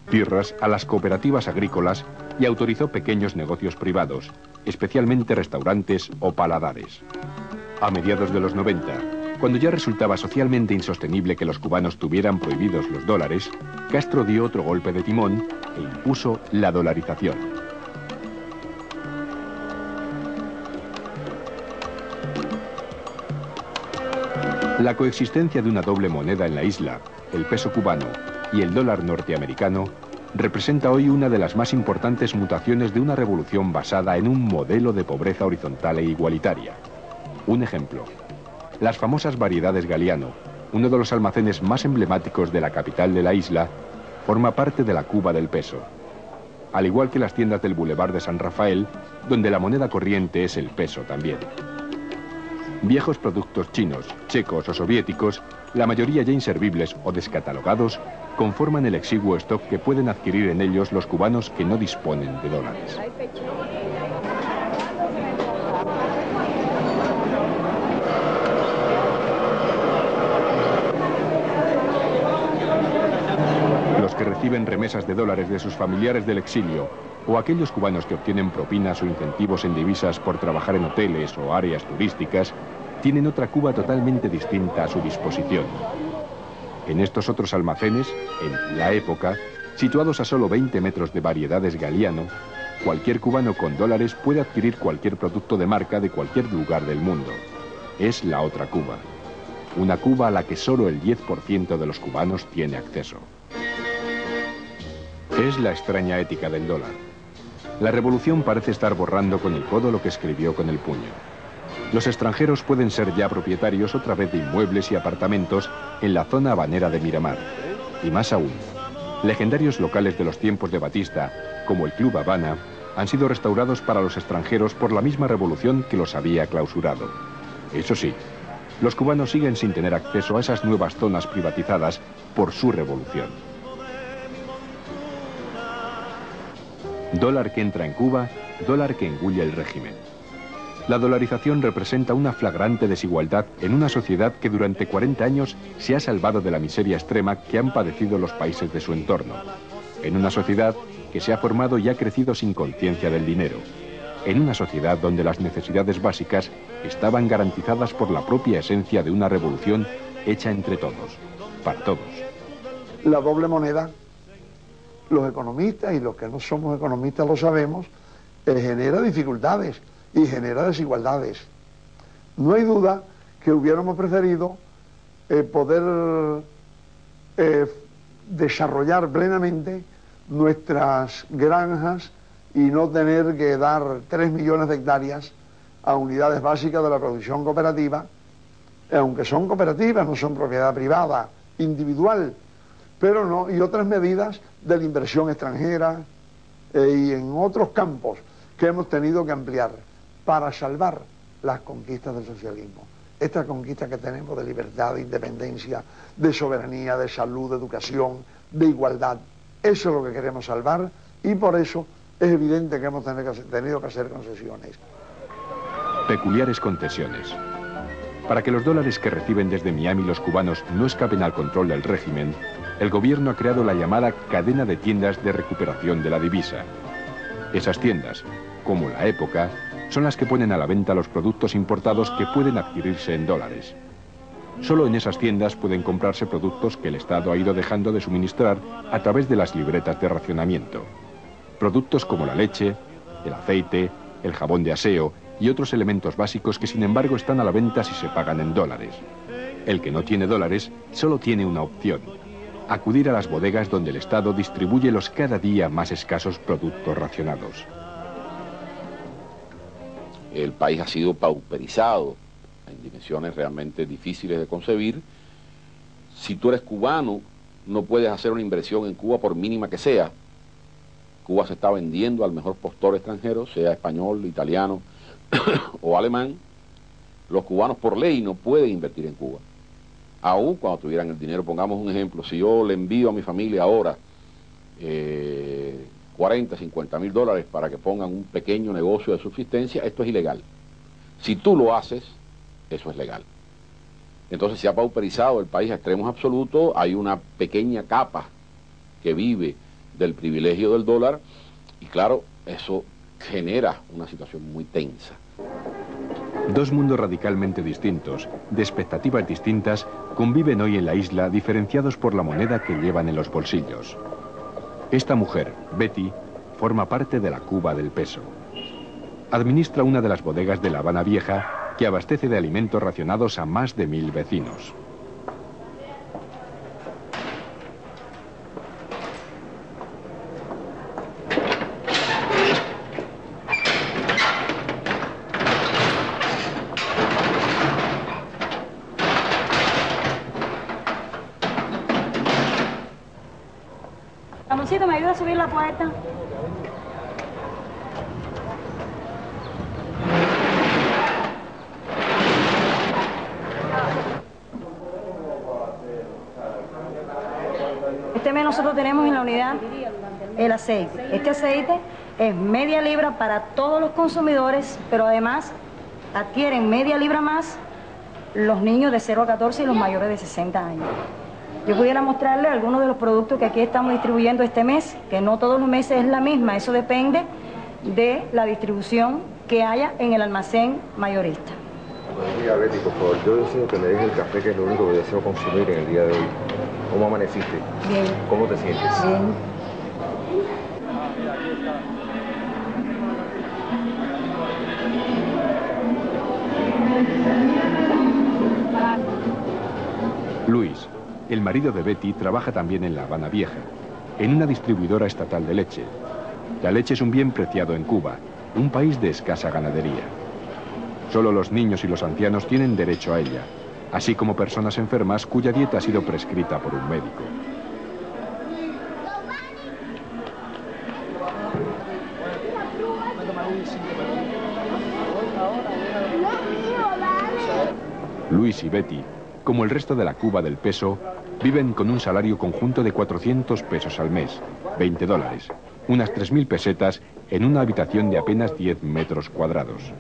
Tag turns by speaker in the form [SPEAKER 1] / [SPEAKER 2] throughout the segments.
[SPEAKER 1] tierras a las cooperativas agrícolas y autorizó pequeños negocios privados, especialmente restaurantes o paladares. A mediados de los 90, cuando ya resultaba socialmente insostenible que los cubanos tuvieran prohibidos los dólares, Castro dio otro golpe de timón e impuso la dolarización. La coexistencia de una doble moneda en la isla, el peso cubano y el dólar norteamericano, representa hoy una de las más importantes mutaciones de una revolución basada en un modelo de pobreza horizontal e igualitaria. Un ejemplo: las famosas variedades Galiano, uno de los almacenes más emblemáticos de la capital de la isla, forma parte de la Cuba del peso. Al igual que las tiendas del Boulevard de San Rafael, donde la moneda corriente es el peso también. Viejos productos chinos, checos o soviéticos, la mayoría ya inservibles o descatalogados, conforman el exiguo stock que pueden adquirir en ellos los cubanos que no disponen de dólares. Los que reciben remesas de dólares de sus familiares del exilio, o aquellos cubanos que obtienen propinas o incentivos en divisas por trabajar en hoteles o áreas turísticas, tienen otra Cuba totalmente distinta a su disposición. En estos otros almacenes, en la época, situados a solo 20 metros de variedades Galiano, cualquier cubano con dólares puede adquirir cualquier producto de marca de cualquier lugar del mundo. Es la otra Cuba. Una Cuba a la que solo el 10% de los cubanos tiene acceso. Es la extraña ética del dólar. La revolución parece estar borrando con el codo lo que escribió con el puño. Los extranjeros pueden ser ya propietarios otra vez de inmuebles y apartamentos en la zona habanera de Miramar. Y más aún, legendarios locales de los tiempos de Batista, como el Club Habana, han sido restaurados para los extranjeros por la misma revolución que los había clausurado. Eso sí, los cubanos siguen sin tener acceso a esas nuevas zonas privatizadas por su revolución. Dólar que entra en Cuba, dólar que engulle el régimen. La dolarización representa una flagrante desigualdad en una sociedad que durante 40 años se ha salvado de la miseria extrema que han padecido los países de su entorno. En una sociedad que se ha formado y ha crecido sin conciencia del dinero. En una sociedad donde las necesidades básicas estaban garantizadas por la propia esencia de una revolución hecha entre todos, para todos.
[SPEAKER 2] La doble moneda, los economistas y los que no somos economistas lo sabemos, genera dificultades y genera desigualdades. No hay duda que hubiéramos preferido poder desarrollar plenamente nuestras granjas y no tener que dar 3 millones de hectáreas a unidades básicas de la producción cooperativa, aunque son cooperativas, no son propiedad privada, individual, pero no, y otras medidas de la inversión extranjera y en otros campos que hemos tenido que ampliar para salvar las conquistas del socialismo. Esta conquista que tenemos de libertad, de independencia, de soberanía, de salud, de educación, de igualdad, eso es lo que queremos salvar y por eso es evidente que hemos tenido que hacer concesiones.
[SPEAKER 1] Peculiares concesiones. Para que los dólares que reciben desde Miami los cubanos no escapen al control del régimen, el gobierno ha creado la llamada cadena de tiendas de recuperación de la divisa. Esas tiendas, como La Época, son las que ponen a la venta los productos importados que pueden adquirirse en dólares. Solo en esas tiendas pueden comprarse productos que el Estado ha ido dejando de suministrar a través de las libretas de racionamiento. Productos como la leche, el aceite, el jabón de aseo y otros elementos básicos que sin embargo están a la venta si se pagan en dólares. El que no tiene dólares solo tiene una opción: acudir a las bodegas donde el Estado distribuye los cada día más escasos productos racionados.
[SPEAKER 3] El país ha sido pauperizado en dimensiones realmente difíciles de concebir. Si tú eres cubano, no puedes hacer una inversión en Cuba por mínima que sea. Cuba se está vendiendo al mejor postor extranjero, sea español, italiano o alemán. Los cubanos por ley no pueden invertir en Cuba. Aún cuando tuvieran el dinero, pongamos un ejemplo, si yo le envío a mi familia ahora 40, 50 mil dólares para que pongan un pequeño negocio de subsistencia, esto es ilegal. Si tú lo haces, eso es legal. Entonces se ha pauperizado el país a extremos absolutos. Hay una pequeña capa que vive del privilegio del dólar, y claro, eso genera una situación muy tensa.
[SPEAKER 1] Dos mundos radicalmente distintos, de expectativas distintas, conviven hoy en la isla diferenciados por la moneda que llevan en los bolsillos. Esta mujer, Betty, forma parte de la Cuba del peso. Administra una de las bodegas de La Habana Vieja que abastece de alimentos racionados a más de 1000 vecinos.
[SPEAKER 4] Ramoncito, ¿me ayuda a subir la puerta? Este mes nosotros tenemos en la unidad el aceite. Este aceite es media libra para todos los consumidores, pero además adquieren media libra más los niños de 0 a 14 y los mayores de 60 años. Yo pudiera mostrarle algunos de los productos que aquí estamos distribuyendo este mes, que no todos los meses es la misma, eso depende de la distribución que haya en el almacén mayorista.
[SPEAKER 5] Mira, Betty, por favor, yo deseo que me dejes el café, que es lo único que deseo consumir en el día de hoy. ¿Cómo amaneciste?
[SPEAKER 4] Bien.
[SPEAKER 5] ¿Cómo te sientes?
[SPEAKER 4] Bien.
[SPEAKER 1] Luis, el marido de Betty, trabaja también en La Habana Vieja, en una distribuidora estatal de leche. La leche es un bien preciado en Cuba, un país de escasa ganadería. Solo los niños y los ancianos tienen derecho a ella, así como personas enfermas cuya dieta ha sido prescrita por un médico. Luis y Betty, como el resto de la Cuba del peso, viven con un salario conjunto de 400 pesos al mes, 20 dólares, unas 3000 pesetas en una habitación de apenas 10 metros cuadrados.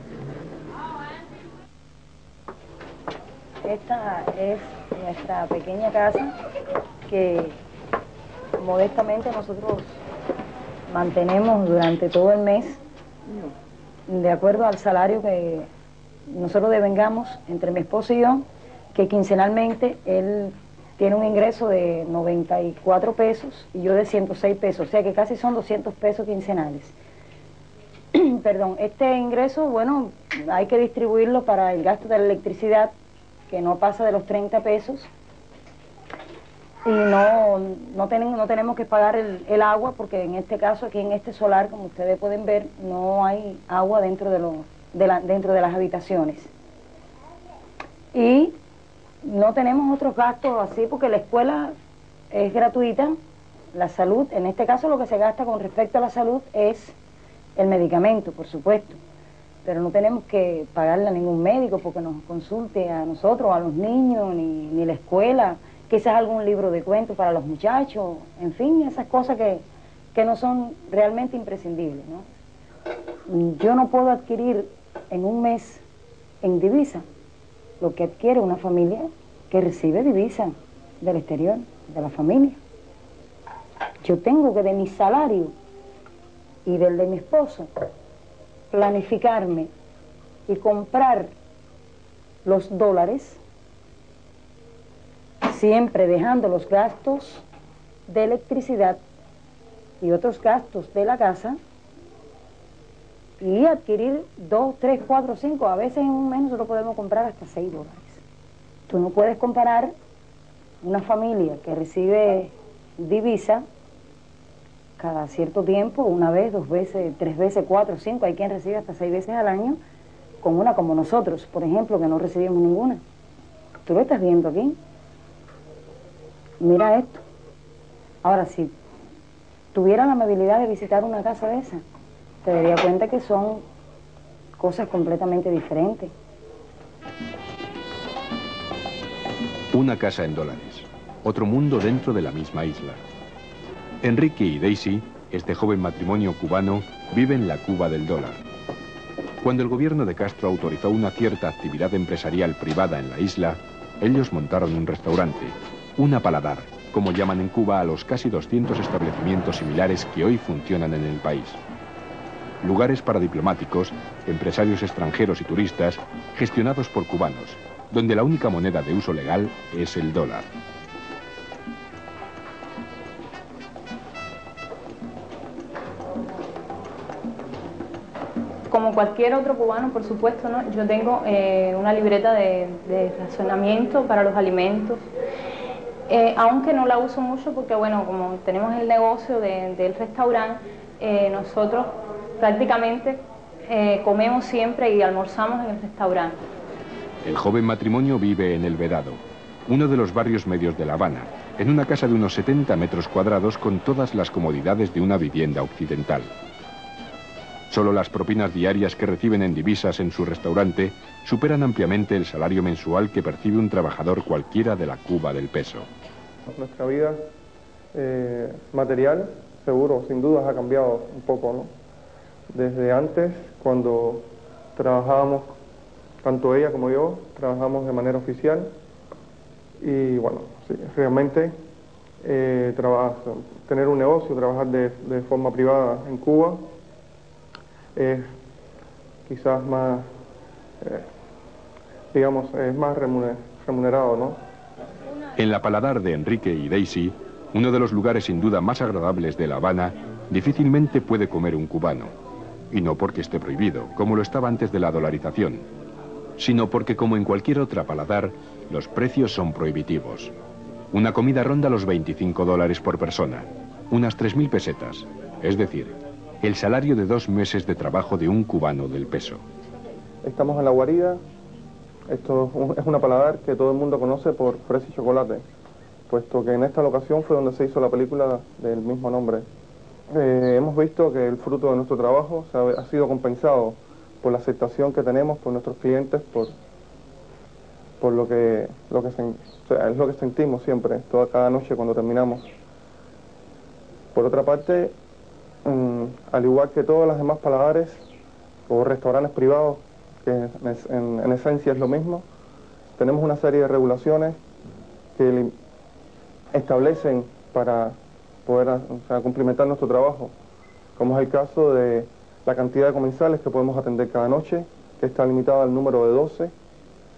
[SPEAKER 4] Esta es nuestra pequeña casa que modestamente nosotros mantenemos durante todo el mes de acuerdo al salario que nosotros devengamos entre mi esposo y yo, que quincenalmente él tiene un ingreso de 94 pesos y yo de 106 pesos, o sea que casi son 200 pesos quincenales. Perdón, este ingreso, bueno, hay que distribuirlo para el gasto de la electricidad, que no pasa de los 30 pesos, y no tenemos que pagar el agua, porque en este caso, aquí en este solar, como ustedes pueden ver, no hay agua dentro de las habitaciones. Y no tenemos otros gastos así, porque la escuela es gratuita, la salud, en este caso lo que se gasta con respecto a la salud es el medicamento, por supuesto, pero no tenemos que pagarle a ningún médico porque nos consulte a nosotros, a los niños, ni la escuela, quizás algún libro de cuentos para los muchachos, en fin, esas cosas que no son realmente imprescindibles, ¿no? Yo no puedo adquirir en un mes en divisa lo que adquiere una familia que recibe divisa del exterior, de la familia. Yo tengo que de mi salario y del de mi esposo planificarme y comprar los dólares, siempre dejando los gastos de electricidad y otros gastos de la casa, y adquirir 2, 3, 4, 5, a veces en un mes nosotros podemos comprar hasta 6 dólares. Tú no puedes comparar una familia que recibe divisa cada cierto tiempo, una vez, 2 veces, 3 veces, 4, 5, hay quien recibe hasta 6 veces al año, con una como nosotros, por ejemplo, que no recibimos ninguna. Tú lo estás viendo aquí. Mira esto. Ahora, si tuviera la amabilidad de visitar una casa de esa, te daría cuenta que son cosas completamente diferentes.
[SPEAKER 1] Una casa en dólares, otro mundo dentro de la misma isla. Enrique y Daisy, este joven matrimonio cubano, vive en la Cuba del dólar. Cuando el gobierno de Castro autorizó una cierta actividad empresarial privada en la isla, ellos montaron un restaurante, Una Paladar, como llaman en Cuba a los casi 200 establecimientos similares que hoy funcionan en el país. Lugares para diplomáticos, empresarios extranjeros y turistas, gestionados por cubanos, donde la única moneda de uso legal es el dólar.
[SPEAKER 6] Como cualquier otro cubano, por supuesto, ¿no? Yo tengo una libreta de racionamiento para los alimentos, aunque no la uso mucho porque, bueno, como tenemos el negocio del restaurante, nosotros prácticamente comemos siempre y almorzamos en el restaurante.
[SPEAKER 1] El joven matrimonio vive en El Vedado, uno de los barrios medios de La Habana, en una casa de unos 70 metros cuadrados con todas las comodidades de una vivienda occidental. Solo las propinas diarias que reciben en divisas en su restaurante superan ampliamente el salario mensual que percibe un trabajador cualquiera de la Cuba del peso.
[SPEAKER 7] Nuestra vida material, seguro, sin dudas, ha cambiado un poco, ¿no? Desde antes, cuando trabajábamos, tanto ella como yo, trabajamos de manera oficial y, bueno, sí, realmente tener un negocio, trabajar de forma privada en Cuba, es quizás más, digamos, es más remunerado, ¿no?
[SPEAKER 1] En la Paladar de Enrique y Daisy, uno de los lugares sin duda más agradables de La Habana, difícilmente puede comer un cubano. Y no porque esté prohibido, como lo estaba antes de la dolarización, sino porque, como en cualquier otra paladar, los precios son prohibitivos. Una comida ronda los $25 por persona, unas 3.000 pesetas, es decir, el salario de 2 meses de trabajo de un cubano del peso.
[SPEAKER 7] Estamos en La Guarida. Esto es una paladar que todo el mundo conoce por Fresa y Chocolate, puesto que en esta locación fue donde se hizo la película del mismo nombre. Hemos visto que el fruto de nuestro trabajo ha sido compensado por la aceptación que tenemos por nuestros clientes, por lo que es lo que sentimos siempre, cada noche cuando terminamos. Por otra parte, al igual que todas las demás paladares o restaurantes privados, que en esencia es lo mismo, tenemos una serie de regulaciones que establecen para poder cumplimentar nuestro trabajo, como es el caso de la cantidad de comensales que podemos atender cada noche, que está limitada al número de 12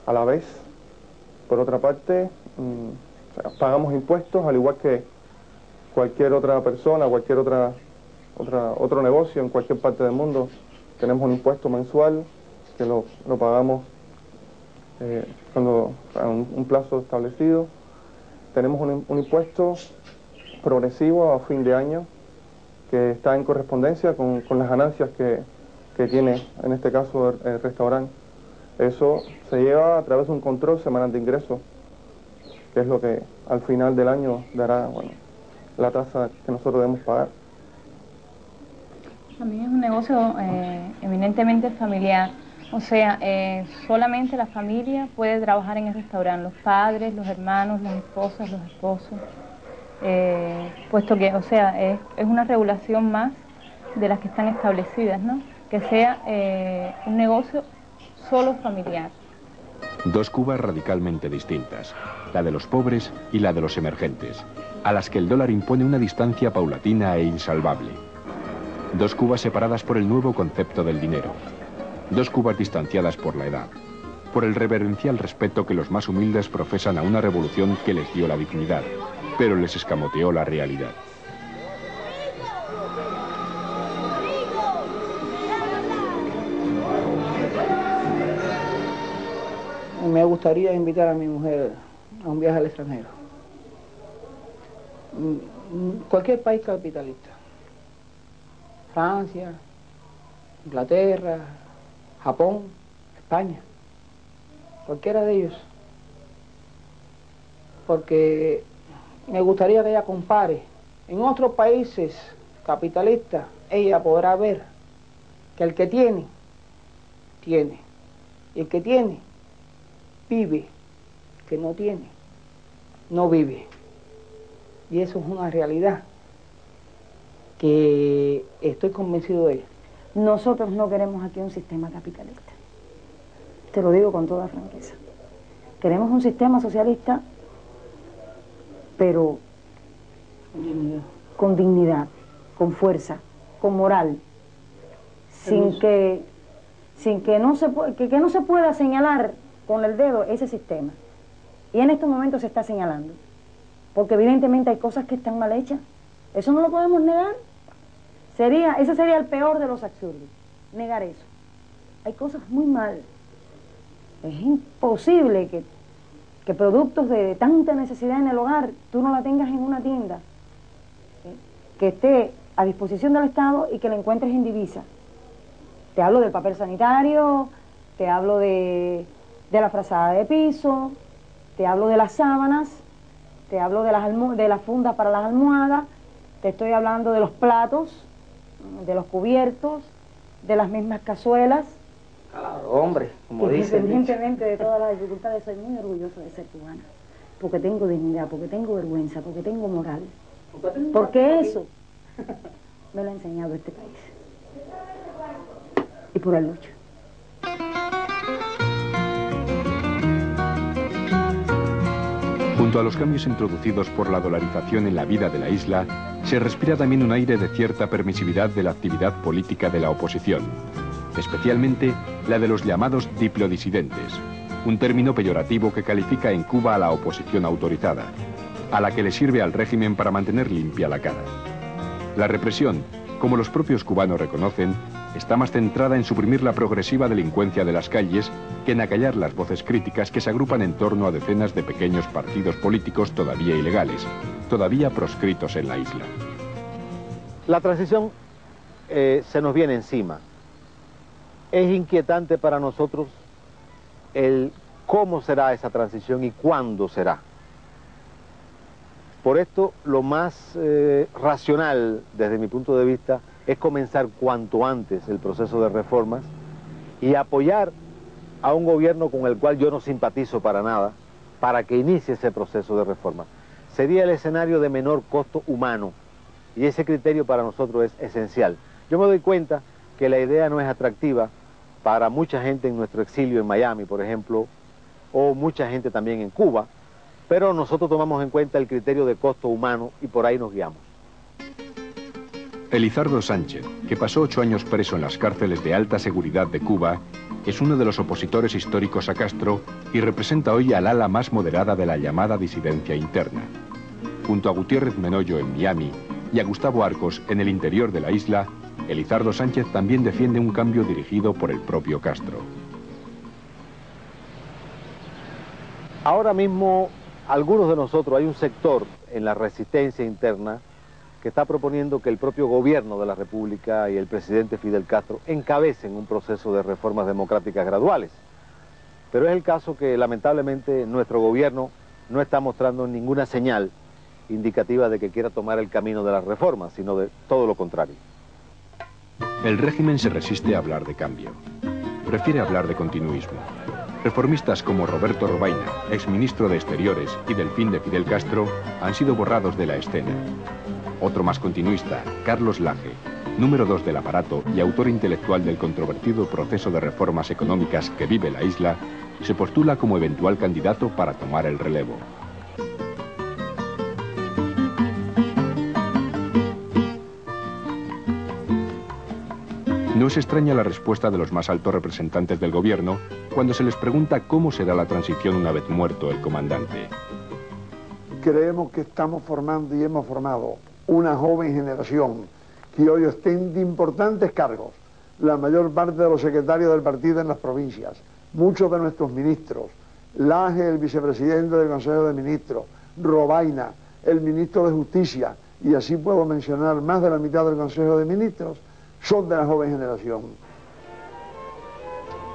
[SPEAKER 7] a la vez. Por otra parte, pagamos impuestos, al igual que cualquier otra persona, cualquier otro negocio en cualquier parte del mundo. Tenemos un impuesto mensual que lo pagamos cuando a un plazo establecido. Tenemos un impuesto progresivo a fin de año que está en correspondencia con las ganancias que tiene, en este caso, el restaurante. Eso se lleva a través de un control semanal de ingresos, que es lo que al final del año dará, bueno, la tasa que nosotros debemos pagar.
[SPEAKER 6] También es un negocio eminentemente familiar, o sea, solamente la familia puede trabajar en el restaurante, los padres, los hermanos, las esposas, los esposos, puesto que, o sea, es una regulación más de las que están establecidas, ¿no? Que sea un negocio solo familiar.
[SPEAKER 1] Dos Cubas radicalmente distintas, la de los pobres y la de los emergentes, a las que el dólar impone una distancia paulatina e insalvable. Dos Cubas separadas por el nuevo concepto del dinero. Dos Cubas distanciadas por la edad, por el reverencial respeto que los más humildes profesan a una revolución que les dio la dignidad, pero les escamoteó la realidad.
[SPEAKER 8] Me gustaría invitar a mi mujer a un viaje al extranjero. Cualquier país capitalista. Francia, Inglaterra, Japón, España. Cualquiera de ellos. Porque me gustaría que ella compare. En otros países capitalistas, ella podrá ver que el que tiene, tiene. Y el que tiene, vive. Que no tiene, no vive. Y eso es una realidad que estoy convencido de ella.
[SPEAKER 4] Nosotros no queremos aquí un sistema capitalista. Te lo digo con toda franqueza. Queremos un sistema socialista, pero con dignidad, con fuerza, con moral, sin que no se pueda señalar con el dedo ese sistema. Y en estos momentos se está señalando, porque evidentemente hay cosas que están mal hechas. Eso no lo podemos negar. Ese sería el peor de los absurdos, negar eso. Hay cosas muy mal. Es imposible que productos de tanta necesidad en el hogar tú no la tengas en una tienda, que esté a disposición del Estado y que la encuentres en divisa. Te hablo del papel sanitario, te hablo de la frazada de piso, te hablo de las sábanas, te hablo de las fundas para las almohadas, te estoy hablando de los platos, de los cubiertos, de las mismas cazuelas.
[SPEAKER 8] Claro, hombre, como dicen.
[SPEAKER 4] Independientemente de todas las dificultades, soy muy orgullosa de ser cubana, porque tengo dignidad, porque tengo vergüenza, porque tengo moral. Porque eso me lo ha enseñado este país. Y por el lucho.
[SPEAKER 1] Junto a los cambios introducidos por la dolarización en la vida de la isla, se respira también un aire de cierta permisividad de la actividad política de la oposición, especialmente la de los llamados diplodisidentes, un término peyorativo que califica en Cuba a la oposición autorizada, a la que le sirve al régimen para mantener limpia la cara. La represión, como los propios cubanos reconocen, está más centrada en suprimir la progresiva delincuencia de las calles que en acallar las voces críticas que se agrupan en torno a decenas de pequeños partidos políticos todavía ilegales, todavía proscritos en la isla.
[SPEAKER 9] La transición se nos viene encima. Es inquietante para nosotros el cómo será esa transición y cuándo será. Por esto, lo más racional, desde mi punto de vista, es comenzar cuanto antes el proceso de reformas y apoyar a un gobierno con el cual yo no simpatizo para nada, para que inicie ese proceso de reforma. Sería el escenario de menor costo humano, y ese criterio para nosotros es esencial. Yo me doy cuenta que la idea no es atractiva para mucha gente en nuestro exilio en Miami, por ejemplo, o mucha gente también en Cuba, pero nosotros tomamos en cuenta el criterio de costo humano y por ahí nos guiamos.
[SPEAKER 1] Elizardo Sánchez, que pasó 8 años preso en las cárceles de alta seguridad de Cuba, es uno de los opositores históricos a Castro y representa hoy al ala más moderada de la llamada disidencia interna. Junto a Gutiérrez Menollo en Miami y a Gustavo Arcos en el interior de la isla, Elizardo Sánchez también defiende un cambio dirigido por el propio Castro.
[SPEAKER 9] Ahora mismo, algunos de nosotros, hay un sector en la resistencia interna que está proponiendo que el propio gobierno de la República y el presidente Fidel Castro encabecen un proceso de reformas democráticas graduales. Pero es el caso que lamentablemente nuestro gobierno no está mostrando ninguna señal indicativa de que quiera tomar el camino de las reformas, sino de todo lo contrario.
[SPEAKER 1] El régimen se resiste a hablar de cambio. Prefiere hablar de continuismo. Reformistas como Roberto Robaina, exministro de Exteriores y delfín de Fidel Castro, han sido borrados de la escena. Otro más continuista, Carlos Laje, número 2 del aparato y autor intelectual del controvertido proceso de reformas económicas que vive la isla, se postula como eventual candidato para tomar el relevo. No es extraña la respuesta de los más altos representantes del gobierno cuando se les pregunta cómo será la transición una vez muerto el comandante.
[SPEAKER 2] Creemos que estamos formando y hemos formado una joven generación que hoy ostenta importantes cargos, la mayor parte de los secretarios del partido en las provincias, muchos de nuestros ministros, Laje, el vicepresidente del Consejo de Ministros, Robaina, el ministro de Justicia, y así puedo mencionar más de la mitad del Consejo de Ministros, son de la joven generación.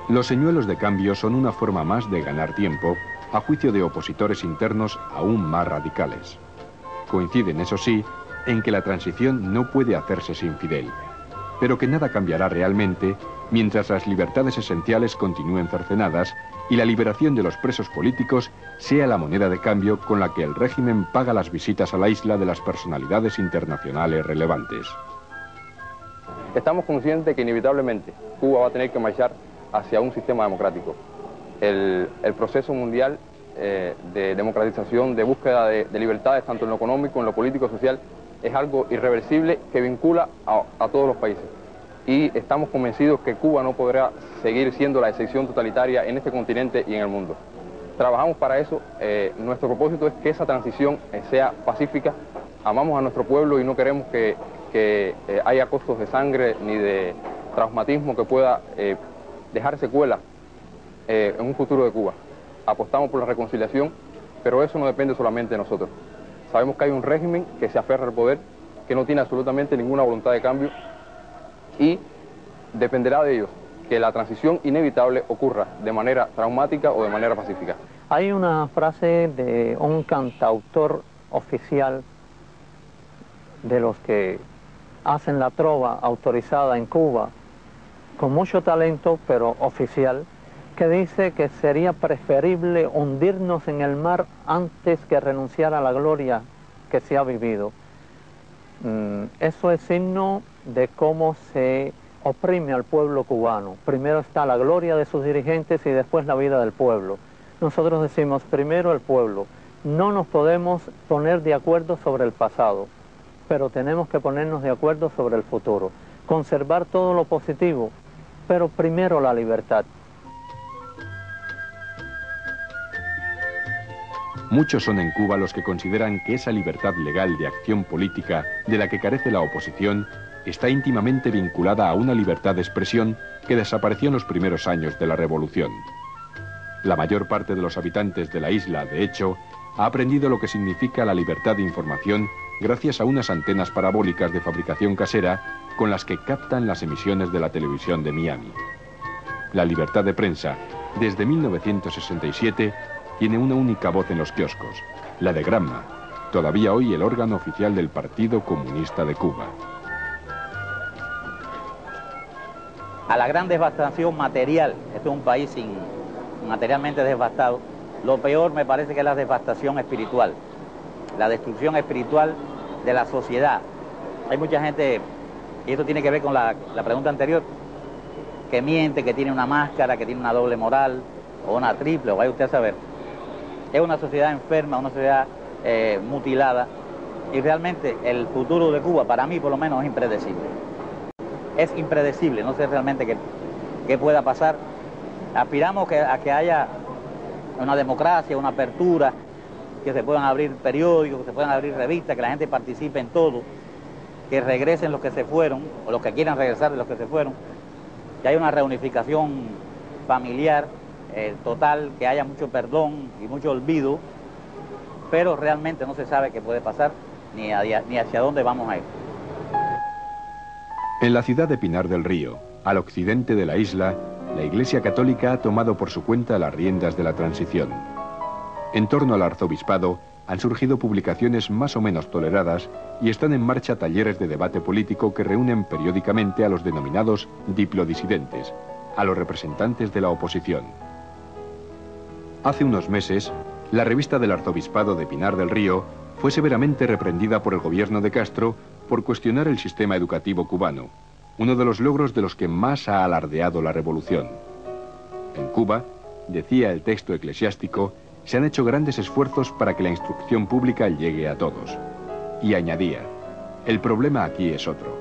[SPEAKER 1] Los señuelos de cambio son una forma más de ganar tiempo, a juicio de opositores internos aún más radicales. Coinciden, eso sí, en que la transición no puede hacerse sin Fidel, pero que nada cambiará realmente mientras las libertades esenciales continúen cercenadas y la liberación de los presos políticos sea la moneda de cambio con la que el régimen paga las visitas a la isla de las personalidades internacionales relevantes.
[SPEAKER 5] Estamos conscientes de que inevitablemente Cuba va a tener que marchar hacia un sistema democrático. El proceso mundial
[SPEAKER 10] de democratización, de búsqueda de libertades, tanto en lo económico, en lo político, social, es algo irreversible que vincula a todos los países. Y estamos convencidos que Cuba no podrá seguir siendo la excepción totalitaria en este continente y en el mundo. Trabajamos para eso. Nuestro propósito es que esa transición sea pacífica. Amamos a nuestro pueblo y no queremos que haya costos de sangre ni de traumatismo que pueda dejar secuelas en un futuro de Cuba. Apostamos por la reconciliación, pero eso no depende solamente de nosotros. Sabemos que hay un régimen que se aferra al poder, que no tiene absolutamente ninguna voluntad de cambio, y dependerá de ellos que la transición inevitable ocurra de manera traumática o de manera pacífica.
[SPEAKER 11] Hay una frase de un cantautor oficial de los que hacen la trova autorizada en Cuba, con mucho talento pero oficial, que dice que sería preferible hundirnos en el mar antes que renunciar a la gloria que se ha vivido. Eso es signo de cómo se oprime al pueblo cubano. Primero está la gloria de sus dirigentes y después la vida del pueblo. Nosotros decimos primero el pueblo. No nos podemos poner de acuerdo sobre el pasado, pero tenemos que ponernos de acuerdo sobre el futuro. Conservar todo lo positivo, pero primero la libertad.
[SPEAKER 1] Muchos son en Cuba los que consideran que esa libertad legal de acción política de la que carece la oposición está íntimamente vinculada a una libertad de expresión que desapareció en los primeros años de la revolución. La mayor parte de los habitantes de la isla, de hecho, ha aprendido lo que significa la libertad de información gracias a unas antenas parabólicas de fabricación casera con las que captan las emisiones de la televisión de Miami. La libertad de prensa, desde 1967, tiene una única voz en los kioscos, la de Granma, todavía hoy el órgano oficial del Partido Comunista de Cuba.
[SPEAKER 12] A la gran devastación material, este es un país materialmente devastado, lo peor me parece que es la devastación espiritual, la destrucción espiritual de la sociedad. Hay mucha gente, y esto tiene que ver con la pregunta anterior, que miente, que tiene una máscara, que tiene una doble moral, o una triple, o vaya usted a saber. Es una sociedad enferma, una sociedad mutilada, y realmente el futuro de Cuba, para mí por lo menos, es impredecible. Es impredecible, no sé realmente qué pueda pasar. Aspiramos a que haya una democracia, una apertura, que se puedan abrir periódicos, que se puedan abrir revistas, que la gente participe en todo, que regresen los que se fueron, o los que quieran regresar de los que se fueron, que haya una reunificación familiar total, que haya mucho perdón y mucho olvido, pero realmente no se sabe qué puede pasar ni hacia dónde vamos a ir.
[SPEAKER 1] En la ciudad de Pinar del Río, al occidente de la isla, la Iglesia Católica ha tomado por su cuenta las riendas de la transición. En torno al arzobispado han surgido publicaciones más o menos toleradas y están en marcha talleres de debate político que reúnen periódicamente a los denominados diplodisidentes, a los representantes de la oposición. Hace unos meses, la revista del arzobispado de Pinar del Río fue severamente reprendida por el gobierno de Castro por cuestionar el sistema educativo cubano, uno de los logros de los que más ha alardeado la revolución. En Cuba, decía el texto eclesiástico, se han hecho grandes esfuerzos para que la instrucción pública llegue a todos. Y añadía, el problema aquí es otro.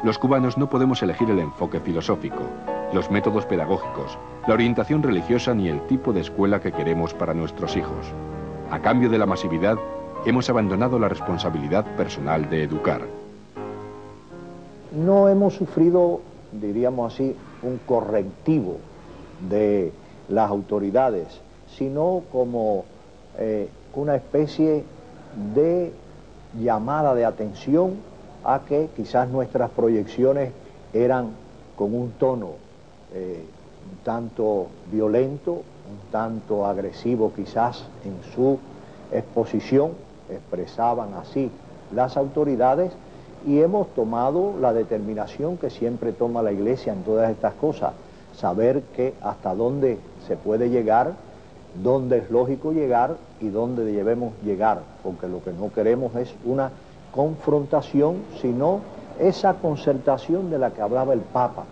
[SPEAKER 1] Los cubanos no podemos elegir el enfoque filosófico, los métodos pedagógicos, la orientación religiosa ni el tipo de escuela que queremos para nuestros hijos. A cambio de la masividad, hemos abandonado la responsabilidad personal de educar.
[SPEAKER 13] No hemos sufrido, diríamos así, un correctivo de las autoridades, sino como una especie de llamada de atención a que quizás nuestras proyecciones eran con un tono un tanto violento, un tanto agresivo quizás en su exposición, expresaban así las autoridades, y hemos tomado la determinación que siempre toma la Iglesia en todas estas cosas, saber que hasta dónde se puede llegar, dónde es lógico llegar y dónde debemos llegar, porque lo que no queremos es una confrontación, sino esa concertación de la que hablaba el Papa,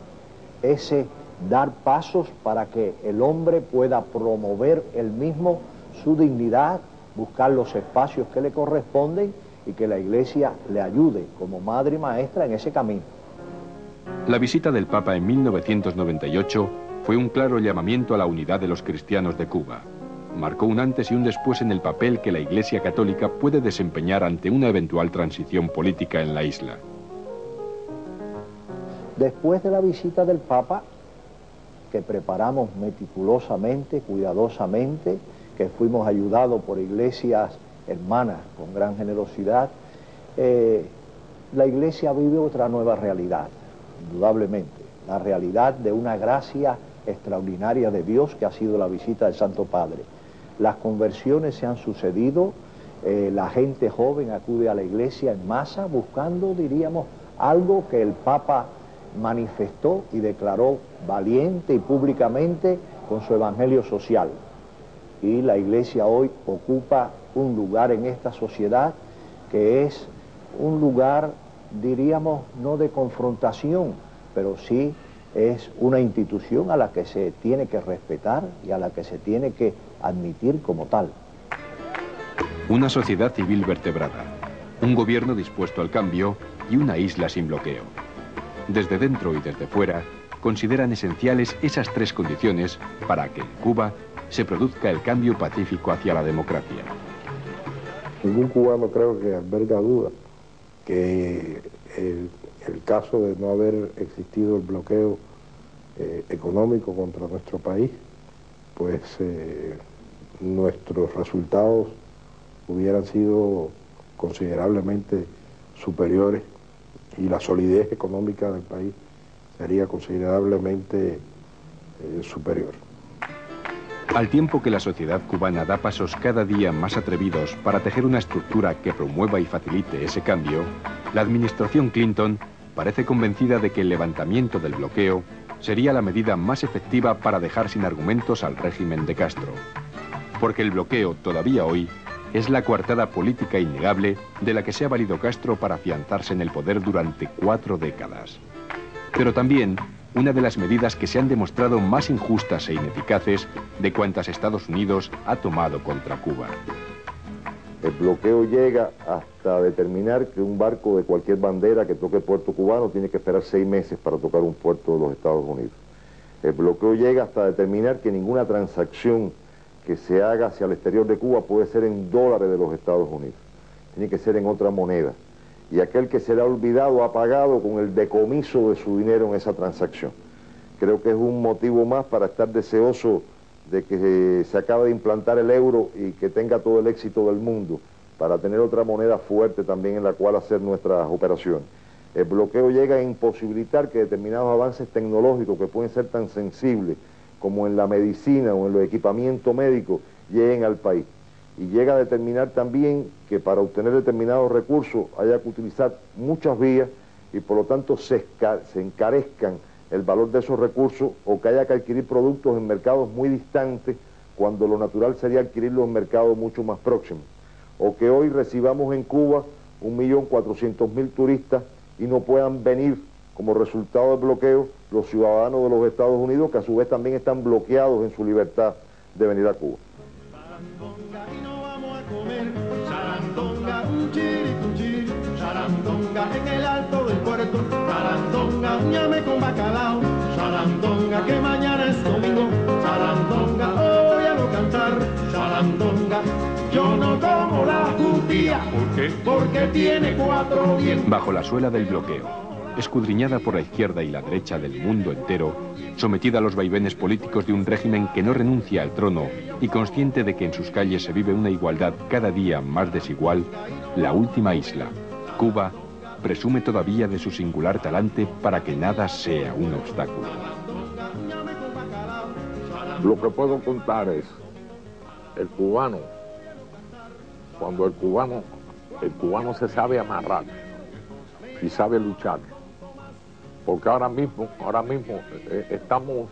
[SPEAKER 13] ese dar pasos para que el hombre pueda promover él mismo su dignidad, buscar los espacios que le corresponden y que la Iglesia le ayude como madre y maestra en ese camino.
[SPEAKER 1] La visita del Papa en 1998 fue un claro llamamiento a la unidad de los cristianos de Cuba. Marcó un antes y un después en el papel que la Iglesia Católica puede desempeñar ante una eventual transición política en la isla.
[SPEAKER 13] Después de la visita del Papa, que preparamos meticulosamente, cuidadosamente, que fuimos ayudados por iglesias hermanas con gran generosidad, la Iglesia vive otra nueva realidad, indudablemente, la realidad de una gracia extraordinaria de Dios que ha sido la visita del Santo Padre. Las conversiones se han sucedido, la gente joven acude a la Iglesia en masa buscando, diríamos, algo que el Papa manifestó y declaró valiente y públicamente con su evangelio social. Y la Iglesia hoy ocupa un lugar en esta sociedad que es un lugar, diríamos, no de confrontación, pero sí es una institución a la que se tiene que respetar y a la que se tiene que admitir como tal.
[SPEAKER 1] Una sociedad civil vertebrada, un gobierno dispuesto al cambio y una isla sin bloqueo. Desde dentro y desde fuera, consideran esenciales esas tres condiciones para que en Cuba se produzca el cambio pacífico hacia la democracia.
[SPEAKER 14] Ningún cubano creo que alberga duda que el caso de no haber existido el bloqueo económico contra nuestro país, pues nuestros resultados hubieran sido considerablemente superiores y la solidez económica del país sería considerablemente superior.
[SPEAKER 1] Al tiempo que la sociedad cubana da pasos cada día más atrevidos para tejer una estructura que promueva y facilite ese cambio, la administración Clinton parece convencida de que el levantamiento del bloqueo sería la medida más efectiva para dejar sin argumentos al régimen de Castro. Porque el bloqueo, todavía hoy, es la coartada política innegable de la que se ha valido Castro para afianzarse en el poder durante 4 décadas. Pero también una de las medidas que se han demostrado más injustas e ineficaces de cuantas Estados Unidos ha tomado contra Cuba.
[SPEAKER 5] El bloqueo llega hasta determinar que un barco de cualquier bandera que toque puerto cubano tiene que esperar 6 meses para tocar un puerto de los Estados Unidos. El bloqueo llega hasta determinar que ninguna transacción que se haga hacia el exterior de Cuba puede ser en dólares de los Estados Unidos. Tiene que ser en otra moneda. Y aquel que será olvidado ha pagado con el decomiso de su dinero en esa transacción. Creo que es un motivo más para estar deseoso de que se acabe de implantar el euro y que tenga todo el éxito del mundo, para tener otra moneda fuerte también en la cual hacer nuestras operaciones. El bloqueo llega a imposibilitar que determinados avances tecnológicos que pueden ser tan sensibles como en la medicina o en los equipamientos médicos lleguen al país. Y llega a determinar también que para obtener determinados recursos haya que utilizar muchas vías y por lo tanto se encarezcan el valor de esos recursos o que haya que adquirir productos en mercados muy distantes cuando lo natural sería adquirirlos en mercados mucho más próximos. O que hoy recibamos en Cuba 1.400.000 turistas y no puedan venir como resultado del bloqueo los ciudadanos de los Estados Unidos, que a su vez también están bloqueados en su libertad de venir a Cuba.
[SPEAKER 15] Sarandonga en el alto del puerto, sarandonga, un ñame con bacalao, sarandonga que mañana es domingo, sarandonga, óyalo cantar, sarandonga, yo no como la judía, ¿por qué? Porque tiene 4 dientes.
[SPEAKER 1] Bajo la suela del bloqueo, escudriñada por la izquierda y la derecha del mundo entero, sometida a los vaivenes políticos de un régimen que no renuncia al trono y consciente de que en sus calles se vive una igualdad cada día más desigual, la última isla, Cuba, presume todavía de su singular talante para que nada sea un obstáculo.
[SPEAKER 16] Lo que puedo contar es, el cubano, cuando el cubano se sabe amarrar y sabe luchar, porque ahora mismo estamos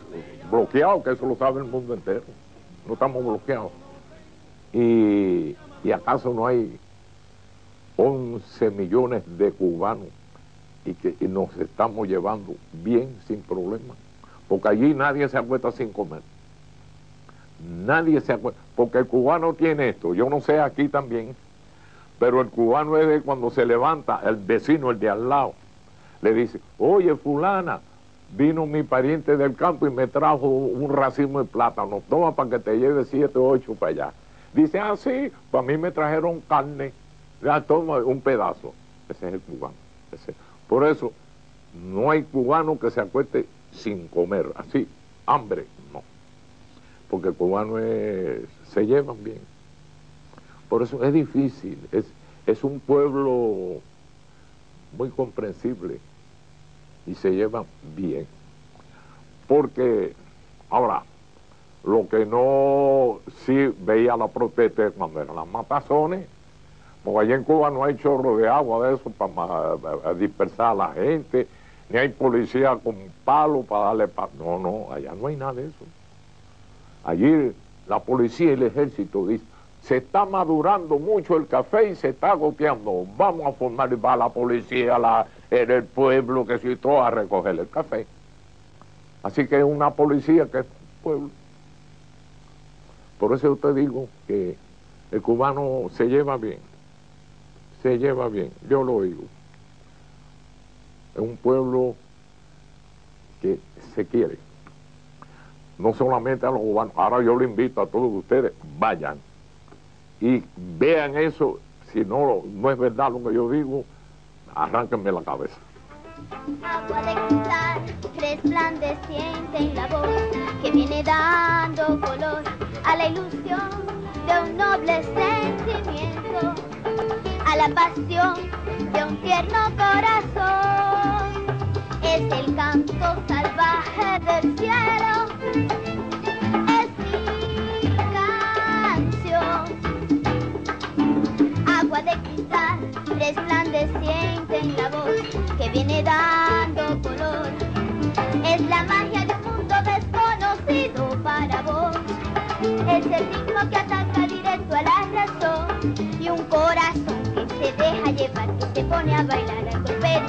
[SPEAKER 16] bloqueados, que eso lo sabe el mundo entero, no estamos bloqueados. ¿Y acaso no hay 11 millones de cubanos y nos estamos llevando bien, sin problema? Porque allí nadie se acuesta sin comer. Nadie se acuerda, porque el cubano tiene esto, yo no sé aquí también, pero el cubano es de cuando se levanta, el vecino, el de al lado, le dice, oye fulana, vino mi pariente del campo y me trajo un racimo de plátano, toma para que te lleve 7 o 8 para allá. Dice, ah sí, para mí me trajeron carne, ya toma un pedazo. Ese es el cubano. Por eso, no hay cubano que se acueste sin comer, así, hambre, no. Porque el cubano se llevan bien. Por eso es difícil, es un pueblo muy comprensible y se llevan bien. Porque, ahora, lo que no sí veía la protesta cuando eran las matazones, porque allá en Cuba no hay chorro de agua de eso para dispersar a la gente, ni hay policía con palo para darle no, allá no hay nada de eso. Allí la policía y el ejército dicen, se está madurando mucho el café y se está goteando, vamos a formar, y va la policía en el pueblo, que si todo a recoger el café. Así que es una policía que es pueblo. Por eso yo te digo que el cubano se lleva bien, yo lo digo. Es un pueblo que se quiere, no solamente a los cubanos. Ahora yo le invito a todos ustedes, vayan y vean eso. Si no es verdad lo que yo digo, arránquenme la cabeza.
[SPEAKER 17] Agua de cristal resplandeciente en la voz que viene dando color a la ilusión de un noble sentimiento, a la pasión de un tierno corazón. Es el canto salvaje del cielo, es mi canción. Agua de cristal resplandeciente en la voz que viene dando color, es la magia de un mundo desconocido para vos. Es el ritmo que ataca directo a la razón y un corazón que se deja llevar, que se pone a bailar al golpe de